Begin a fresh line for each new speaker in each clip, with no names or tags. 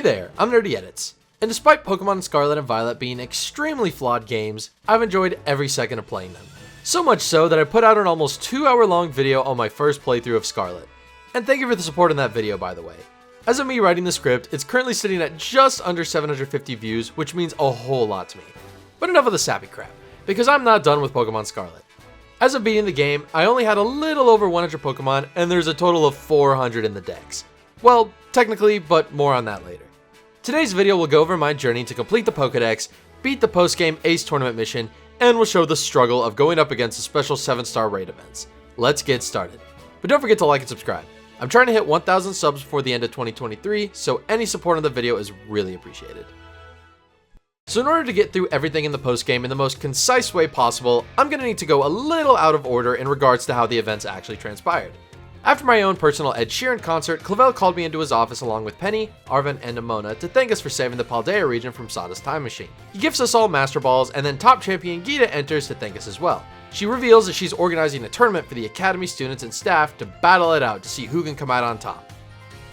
there, I'm Nerdy Edits, and despite Pokemon Scarlet and Violet being extremely flawed games, I've enjoyed every second of playing them. So much so that I put out an almost 2-hour long video on my first playthrough of Scarlet. And thank you for the support in that video, by the way. As of me writing the script, it's currently sitting at just under 750 views, which means a whole lot to me. But enough of the sappy crap, because I'm not done with Pokemon Scarlet. As of beating the game, I only had a little over 100 Pokemon, and there's a total of 400 in the dex. Well, technically, but more on that later. Today's video will go over my journey to complete the Pokedex, beat the post-game Ace Tournament mission, and will show the struggle of going up against the special 7-star raid events. Let's get started. But don't forget to like and subscribe. I'm trying to hit 1,000 subs before the end of 2023, so any support on the video is really appreciated. So in order to get through everything in the post-game in the most concise way possible, I'm going to need to go a little out of order in regards to how the events actually transpired. After my own personal Ed Sheeran concert, Clavel called me into his office along with Penny, Arven, and Nimona to thank us for saving the Paldea region from Sada's time machine. He gives us all Master Balls, and then top champion Geeta enters to thank us as well. She reveals that she's organizing a tournament for the Academy students and staff to battle it out to see who can come out on top.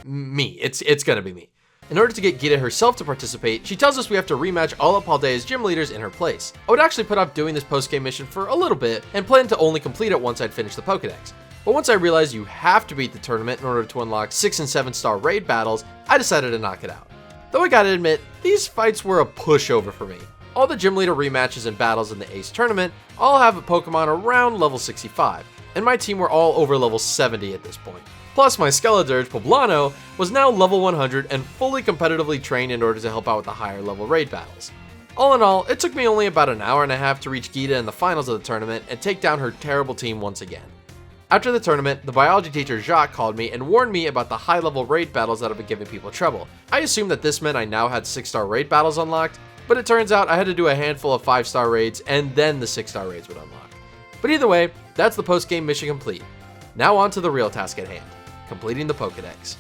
Me. It's gonna be me. In order to get Geeta herself to participate, she tells us we have to rematch all of Paldea's gym leaders in her place. I would actually put off doing this post-game mission for a little bit and plan to only complete it once I'd finished the Pokedex. But once I realized you have to beat the tournament in order to unlock 6 and 7-star raid battles, I decided to knock it out. Though I gotta admit, these fights were a pushover for me. All the gym leader rematches and battles in the Ace tournament all have a Pokemon around level 65, and my team were all over level 70 at this point. Plus my Skeledirge, Poblano, was now level 100 and fully competitively trained in order to help out with the higher level raid battles. All in all, it took me only about an hour and a half to reach Geeta in the finals of the tournament and take down her terrible team once again. After the tournament, the biology teacher Jacques called me and warned me about the high-level raid battles that have been giving people trouble. I assumed that this meant I now had 6-star raid battles unlocked, but it turns out I had to do a handful of 5-star raids and then the 6-star raids would unlock. But either way, that's the post-game mission complete. Now on to the real task at hand, completing the Pokedex.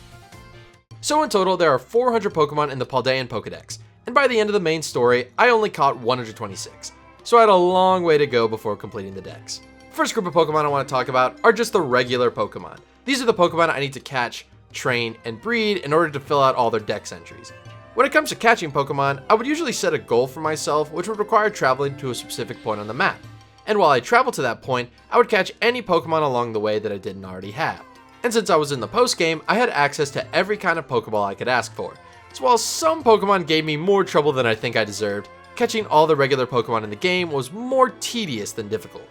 So in total, there are 400 Pokemon in the Paldean Pokedex, and by the end of the main story, I only caught 126, so I had a long way to go before completing the dex. First group of Pokemon I want to talk about are just the regular Pokemon. These are the Pokemon I need to catch, train, and breed in order to fill out all their dex entries. When it comes to catching Pokemon, I would usually set a goal for myself which would require traveling to a specific point on the map. And while I travel to that point, I would catch any Pokemon along the way that I didn't already have. And since I was in the post game, I had access to every kind of Pokeball I could ask for. So while some Pokemon gave me more trouble than I think I deserved, catching all the regular Pokemon in the game was more tedious than difficult.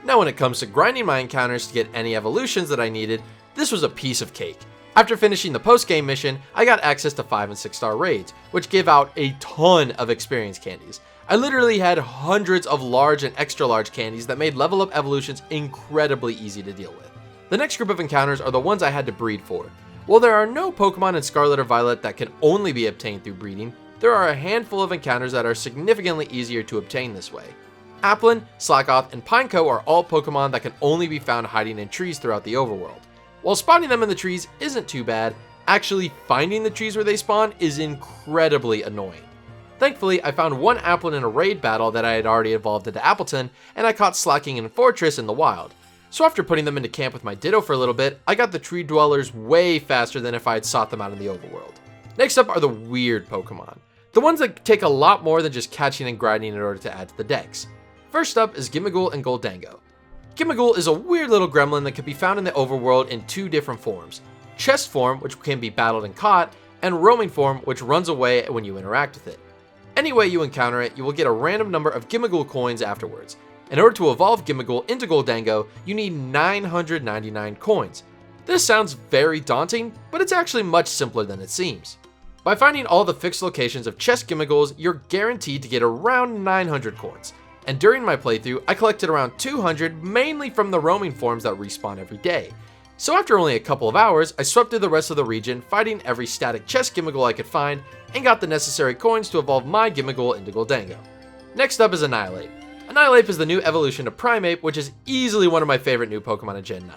Now when it comes to grinding my encounters to get any evolutions that I needed, this was a piece of cake. After finishing the post-game mission, I got access to 5 and 6-star raids, which give out a ton of experience candies. I literally had hundreds of large and extra large candies that made level up evolutions incredibly easy to deal with. The next group of encounters are the ones I had to breed for. While there are no Pokemon in Scarlet or Violet that can only be obtained through breeding, there are a handful of encounters that are significantly easier to obtain this way. Applin, Slackoth, and Pineco are all Pokemon that can only be found hiding in trees throughout the overworld. While spotting them in the trees isn't too bad, actually finding the trees where they spawn is incredibly annoying. Thankfully, I found one Applin in a raid battle that I had already evolved into Appleton, and I caught Slacking and Fortress in the wild. So after putting them into camp with my Ditto for a little bit, I got the tree dwellers way faster than if I had sought them out in the overworld. Next up are the weird Pokemon. The ones that take a lot more than just catching and grinding in order to add to the dex. First up is Gimmighoul and Goldango. Gimmighoul is a weird little gremlin that can be found in the overworld in 2 different forms. Chest form, which can be battled and caught, and roaming form, which runs away when you interact with it. Any way you encounter it, you will get a random number of Gimmighoul coins afterwards. In order to evolve Gimmighoul into Goldango, you need 999 coins. This sounds very daunting, but it's actually much simpler than it seems. By finding all the fixed locations of chest Gimmighouls, you're guaranteed to get around 900 coins. And during my playthrough, I collected around 200 mainly from the roaming forms that respawn every day. So after only a couple of hours, I swept through the rest of the region, fighting every static chest Gimmighoul I could find, and got the necessary coins to evolve my Gimmighoul into Goldango. Next up is Annihilate. Annihilate is the new evolution to Primeape, which is easily one of my favorite new Pokemon in Gen 9.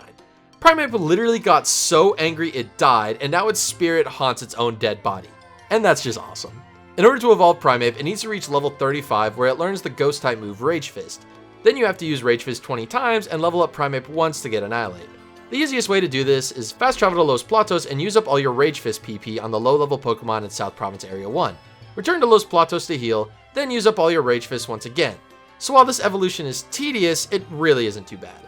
Primeape literally got so angry it died, and now its spirit haunts its own dead body. And that's just awesome. In order to evolve Primeape, it needs to reach level 35 where it learns the ghost type move Rage Fist. Then you have to use Rage Fist 20 times and level up Primeape once to get Annihilate. The easiest way to do this is fast travel to Los Platos and use up all your Rage Fist PP on the low level Pokemon in South Province Area 1. Return to Los Platos to heal, then use up all your Rage Fists once again. So while this evolution is tedious, it really isn't too bad.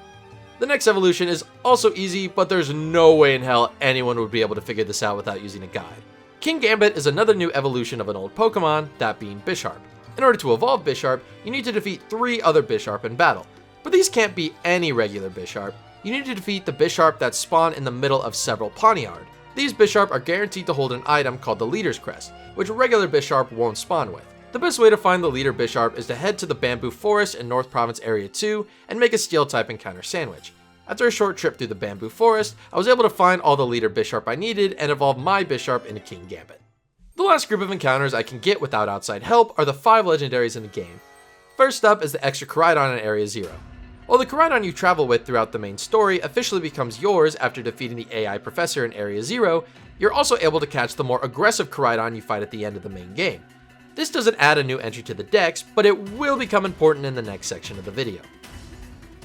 The next evolution is also easy, but there's no way in hell anyone would be able to figure this out without using a guide. King Gambit is another new evolution of an old Pokemon, that being Bisharp. In order to evolve Bisharp, you need to defeat 3 other Bisharp in battle. But these can't be any regular Bisharp. You need to defeat the Bisharp that spawn in the middle of several Pawniard. These Bisharp are guaranteed to hold an item called the Leader's Crest, which regular Bisharp won't spawn with. The best way to find the Leader Bisharp is to head to the Bamboo Forest in North Province Area 2 and make a Steel-type encounter sandwich. After a short trip through the Bamboo Forest, I was able to find all the Leader Bisharp I needed and evolve my Bisharp into King Gambit. The last group of encounters I can get without outside help are the 5 legendaries in the game. First up is the extra Koraidon in Area 0. While the Koraidon you travel with throughout the main story officially becomes yours after defeating the AI Professor in Area 0, you're also able to catch the more aggressive Koraidon you fight at the end of the main game. This doesn't add a new entry to the dex, but it will become important in the next section of the video.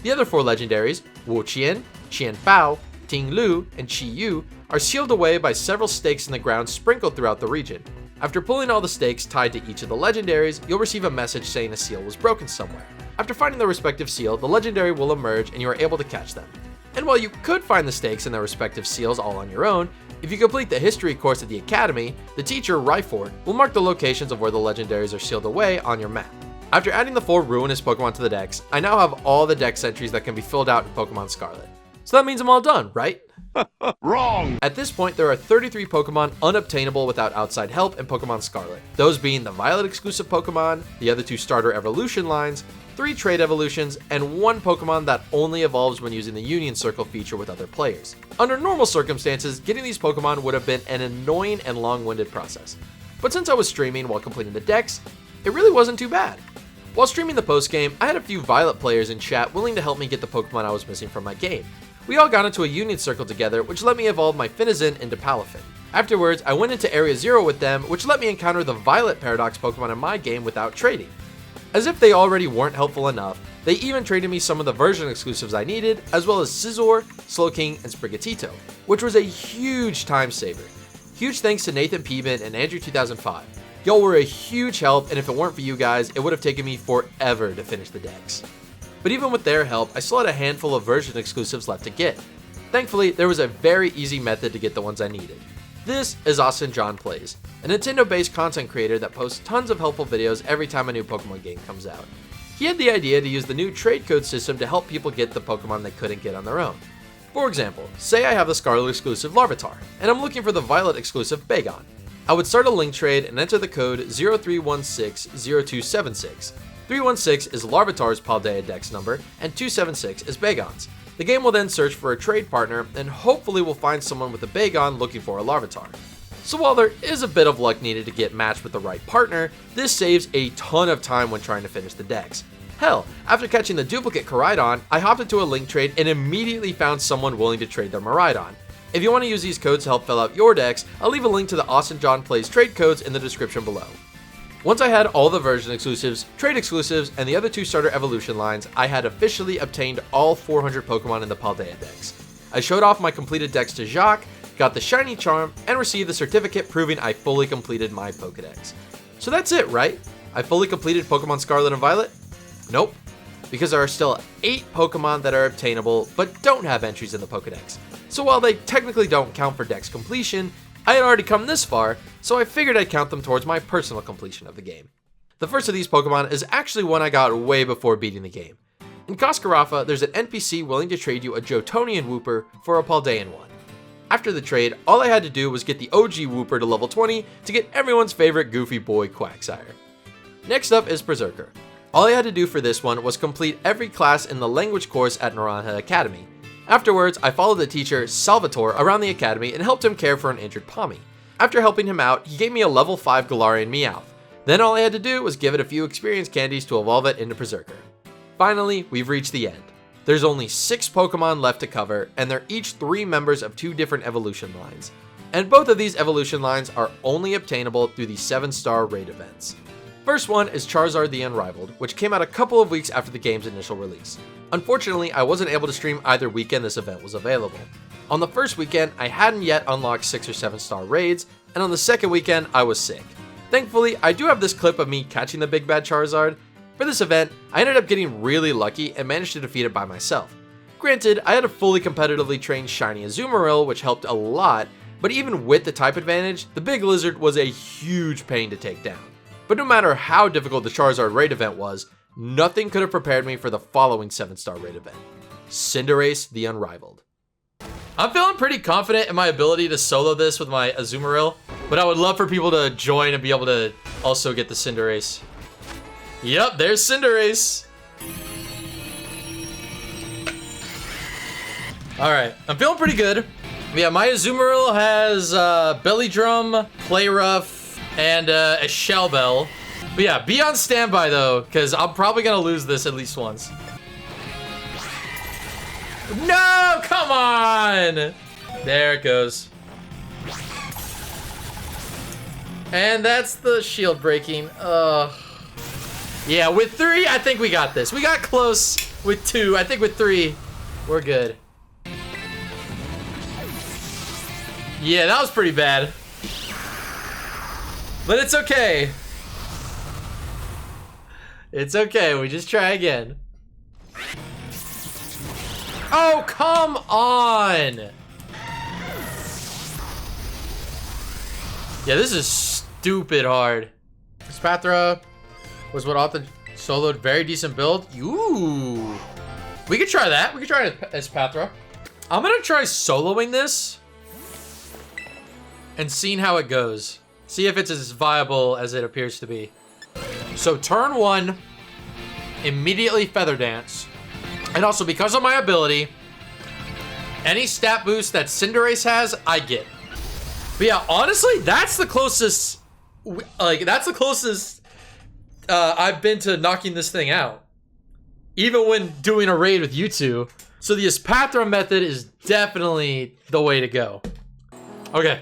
The other 4 legendaries, Wuqian, Qianbao, Tinglu, and Qiyu, are sealed away by several stakes in the ground sprinkled throughout the region. After pulling all the stakes tied to each of the legendaries, you'll receive a message saying a seal was broken somewhere. After finding the respective seal, the legendary will emerge and you are able to catch them. And while you could find the stakes and their respective seals all on your own, if you complete the history course at the academy, the teacher, Ryford, will mark the locations of where the legendaries are sealed away on your map. After adding the 4 ruinous Pokemon to the dex, I now have all the dex entries that can be filled out in Pokemon Scarlet. So that means I'm all done, right?
Wrong!
At this point, there are 33 Pokemon unobtainable without outside help in Pokemon Scarlet. Those being the Violet exclusive Pokemon, the other 2 starter evolution lines, 3 trade evolutions, and 1 Pokemon that only evolves when using the Union Circle feature with other players. Under normal circumstances, getting these Pokemon would have been an annoying and long-winded process. But since I was streaming while completing the dex, it really wasn't too bad. While streaming the postgame, I had a few Violet players in chat willing to help me get the Pokemon I was missing from my game. We all got into a Union Circle together, which let me evolve my Finizen into Palafin. Afterwards, I went into Area 0 with them, which let me encounter the Violet Paradox Pokemon in my game without trading. As if they already weren't helpful enough, they even traded me some of the version exclusives I needed, as well as Scizor, Slowking, and Sprigatito, which was a huge time saver. Huge thanks to Nathan Peeman and Andrew 2005. Y'all were a huge help, and if it weren't for you guys, it would have taken me forever to finish the dex. But even with their help, I still had a handful of version exclusives left to get. Thankfully, there was a very easy method to get the ones I needed. This is Austin John Plays, a Nintendo-based content creator that posts tons of helpful videos every time a new Pokemon game comes out. He had the idea to use the new trade code system to help people get the Pokemon they couldn't get on their own. For example, say I have the Scarlet exclusive Larvitar, and I'm looking for the Violet exclusive Bagon. I would start a link trade and enter the code 03160276. 316 is Larvitar's Paldea Dex number, and 276 is Bagon's. The game will then search for a trade partner, and hopefully will find someone with a Bagon looking for a Larvitar. So while there is a bit of luck needed to get matched with the right partner, this saves a ton of time when trying to finish the dex. Hell, after catching the duplicate Koraidon, I hopped into a link trade and immediately found someone willing to trade their Miraidon. If you want to use these codes to help fill out your decks, I'll leave a link to the Austin John Plays trade codes in the description below. Once I had all the version exclusives, trade exclusives, and the other 2 starter evolution lines, I had officially obtained all 400 Pokemon in the Paldea Dex. I showed off my completed dex to Jacques, got the shiny charm, and received the certificate proving I fully completed my Pokedex. So that's it, right? I fully completed Pokemon Scarlet and Violet? Nope, because there are still 8 Pokemon that are obtainable but don't have entries in the Pokedex. So while they technically don't count for dex completion, I had already come this far, so I figured I'd count them towards my personal completion of the game. The first of these Pokemon is actually one I got way before beating the game. In Koskarafa, there's an NPC willing to trade you a Jotonian Wooper for a Paldean one. After the trade, all I had to do was get the OG Wooper to level 20 to get everyone's favorite goofy boy Quagsire. Next up is Berserker. All I had to do for this one was complete every class in the language course at Naranja Academy. Afterwards, I followed the teacher, Salvatore, around the academy and helped him care for an injured Pommy. After helping him out, he gave me a level 5 Galarian Meowth. Then all I had to do was give it a few experience candies to evolve it into Berserker. Finally, we've reached the end. There's only 6 Pokemon left to cover, and they're each 3 members of 2 different evolution lines. And both of these evolution lines are only obtainable through the 7-star raid events. First one is Charizard the Unrivaled, which came out a couple of weeks after the game's initial release. Unfortunately, I wasn't able to stream either weekend this event was available. On the first weekend, I hadn't yet unlocked 6 or 7 star raids, and on the second weekend, I was sick. Thankfully, I do have this clip of me catching the big bad Charizard. For this event, I ended up getting really lucky and managed to defeat it by myself. Granted, I had a fully competitively trained shiny Azumarill, which helped a lot, but even with the type advantage, the big lizard was a huge pain to take down. But no matter how difficult the Charizard raid event was, nothing could have prepared me for the following 7-star raid event. Cinderace the Unrivaled. I'm feeling pretty confident in my ability to solo this with my Azumarill, but I would love for people to join and be able to also get the Cinderace. Yep, there's Cinderace. Alright, I'm feeling pretty good. Yeah, my Azumarill has Belly Drum, Play Rough, and a Shell Bell. But yeah, be on standby though, because I'm probably gonna lose this at least once. No, come on! There it goes. And that's the shield breaking. Yeah, with 3, I think we got this. We got close with 2. I think with 3, we're good. Yeah, that was pretty bad. But it's okay. It's okay, we just try again. Oh, come on! Yeah, this is stupid hard. Spatra was what often soloed very decent build. Ooh. We could try that. We could try it as Patra. I'm gonna try soloing this and seeing how it goes. See if it's as viable as it appears to be. So turn 1, immediately Feather Dance. And also because of my ability, any stat boost that Cinderace has, I get. But yeah, honestly, that's the closest, I've been to knocking this thing out. Even when doing a raid with you two. So the Espathra method is definitely the way to go. Okay,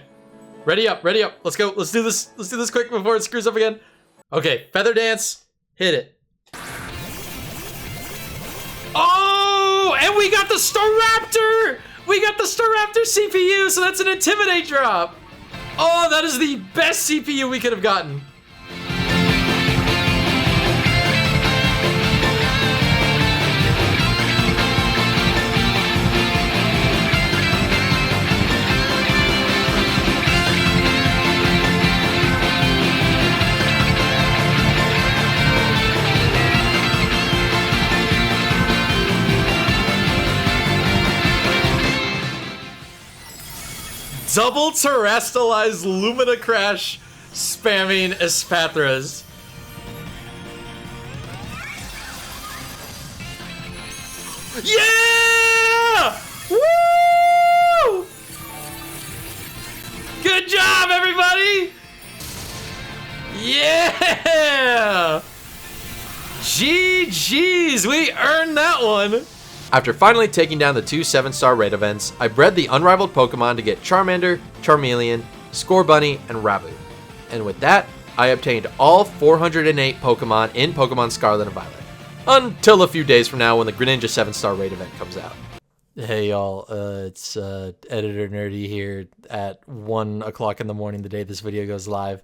ready up, ready up. Let's go, let's do this quick before it screws up again. Okay, Feather Dance, hit it. Oh, and we got the Staraptor! We got the Staraptor CPU, so that's an Intimidate drop. Oh, that is the best CPU we could have gotten. Double terrestrialized Lumina Crash spamming Espathras. Yeah! Woo! Good job, everybody! Yeah! GG's, we earned that one. After finally taking down the 2 7-star raid events, I bred the unrivaled Pokemon to get Charmander, Charmeleon, Scorbunny, and Rabu. And with that, I obtained all 408 Pokemon in Pokemon Scarlet and Violet. Until a few days from now when the Greninja 7-star raid event comes out. Hey y'all, it's Editor Nerdy here at 1 o'clock in the morning the day this video goes live.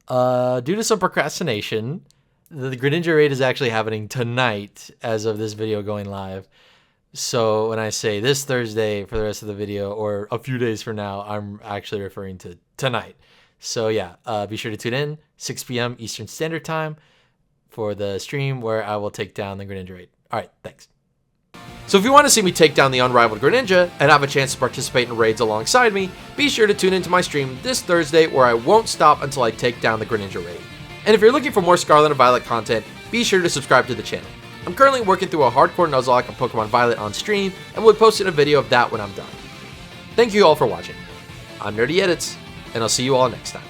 Due to some procrastination, the Greninja raid is actually happening tonight as of this video going live. So when I say this Thursday for the rest of the video, or a few days from now, I'm actually referring to tonight. So yeah, be sure to tune in, 6 p.m. Eastern Standard Time for the stream where I will take down the Greninja raid. All right, thanks. So if you want to see me take down the unrivaled Greninja and have a chance to participate in raids alongside me, be sure to tune into my stream this Thursday where I won't stop until I take down the Greninja raid. And if you're looking for more Scarlet and Violet content, be sure to subscribe to the channel. I'm currently working through a hardcore Nuzlocke of Pokemon Violet on stream, and will be posting a video of that when I'm done. Thank you all for watching. I'm Nerdy Edits, and I'll see you all next time.